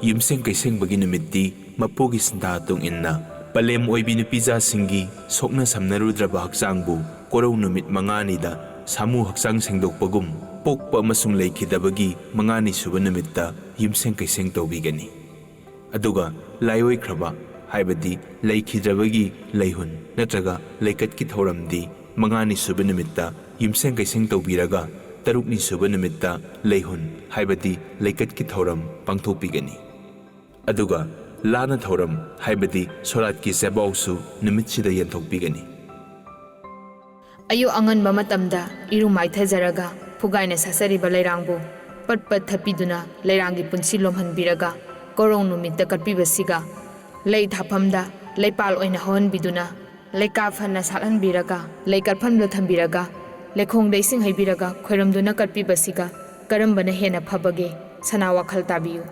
ꯌꯨꯝꯁꯦꯡ ꯀꯩꯁꯦꯡꯕꯒꯤ ꯅꯨꯃꯤꯠꯇꯤ ꯃꯄꯨꯒꯤ ꯁꯤꯟꯊꯥ ꯇꯨꯡ ꯏꯟꯅ ꯄꯂꯦꯝ ꯑꯣꯏꯕꯤ ꯅꯨꯄꯤꯖꯥꯁꯤꯡꯒꯤ ꯁꯣꯛꯅ ꯁꯝꯅꯔꯨꯗ꯭ꯔꯕ ꯍꯛꯆꯥꯡꯕꯨ ꯀꯣꯔꯧ ꯅꯨꯃꯤꯠ ꯃꯉꯥꯅꯤꯗ ꯁꯥꯃꯨ ꯍꯛꯆꯥꯡ ꯁꯦꯡꯗꯣꯛꯄꯒꯨꯝ ꯄꯣꯛꯄ ꯑꯃꯁꯨꯡ ꯂꯩꯈꯤꯗꯕꯒꯤ ꯃꯉꯥꯅꯤ ꯁꯨꯕ ꯅꯨꯃꯤꯠꯇ ꯌꯨꯝꯁꯦꯡ ꯀꯩꯁꯦꯡ ꯇꯧꯕꯤꯒꯅꯤ꯫ ꯑꯗꯨꯒ ꯂꯥꯏꯑꯣꯏꯈ꯭ꯔꯕ ꯍꯥꯏꯕꯗꯤ ꯂꯩꯈꯤꯗ꯭ꯔꯕꯒꯤ ꯂꯩꯍꯨꯟ ꯅꯠꯇ꯭ꯔꯒ ꯂꯩꯀꯠꯀꯤ ꯊꯧꯔꯝꯗꯤ ꯃꯉꯥꯅꯤ ꯁꯨꯕ ꯅꯨꯃꯤꯠꯇ ꯌꯨꯝꯁꯦꯡ ꯀꯩꯁꯦꯡ ꯇꯧꯕꯤꯔꯒ ꯇꯔꯨꯛꯅꯤ ꯁꯨꯕ ꯅꯨꯃꯤꯠꯇ ꯂꯩꯍꯨꯟ ꯍꯥꯏꯕꯗꯤ ꯂꯩꯀꯠꯀꯤ ꯊꯧꯔꯝ ꯄꯥꯡꯊꯣꯛꯄꯤꯒꯅꯤ꯫ ꯑꯗꯨꯒ ꯂꯥꯅ ꯊꯧꯔꯝ ꯍꯥꯏꯕꯗꯤ ꯁꯣꯔꯥꯠꯀꯤ ꯆꯦꯕꯥꯎꯁꯨ ꯅꯨꯃꯤꯠꯁꯤꯗ ꯌꯦꯟꯊꯣꯛꯄꯤꯒꯅꯤ꯫ ꯑꯌꯨꯛ ꯑꯉꯟꯕ ꯃꯇꯝꯗ ꯏꯔꯨ ꯃꯥꯏꯊꯖꯔꯒ ꯐꯨꯒꯥꯏꯅ ꯁꯥꯆꯔꯤꯕ ꯂꯩꯔꯥꯡꯕꯨ ꯄꯠ ꯄꯠ ꯊꯠꯄꯤꯗꯨꯅ ꯂꯩꯔꯥꯡꯒꯤ ꯄꯨꯟꯁꯤ ꯂꯣꯝꯍꯟꯕꯤꯔꯒ ꯀꯣꯔꯧ ꯅꯨꯃꯤꯠꯇ ꯀꯠꯄꯤꯕꯁꯤꯒ ꯂꯩ ꯊꯥꯐꯝꯗ ꯂꯩꯄꯥꯜ ꯑꯣꯏꯅ ꯍꯧꯍꯟꯕꯤꯗꯨꯅ ꯂꯩꯀꯥ ꯐꯅ ꯁꯥꯠꯍꯟꯕꯤꯔꯒ ꯂꯩ ꯀꯠꯐꯝꯗ ꯊꯝꯕꯤꯔꯒ ꯂꯩꯈꯣꯡꯗ ꯏꯁꯤꯡ ꯍꯩꯕꯤꯔꯒ ꯈꯣꯏꯔꯝꯗꯨꯅ ꯀꯠꯄꯤꯕꯁꯤꯒ ꯀꯔꯝꯕꯅ ꯍꯦꯟꯅ ꯐꯕꯒꯦ ꯁꯅꯥ ꯋꯥꯈꯜ ꯇꯥꯕꯤꯌꯨ꯫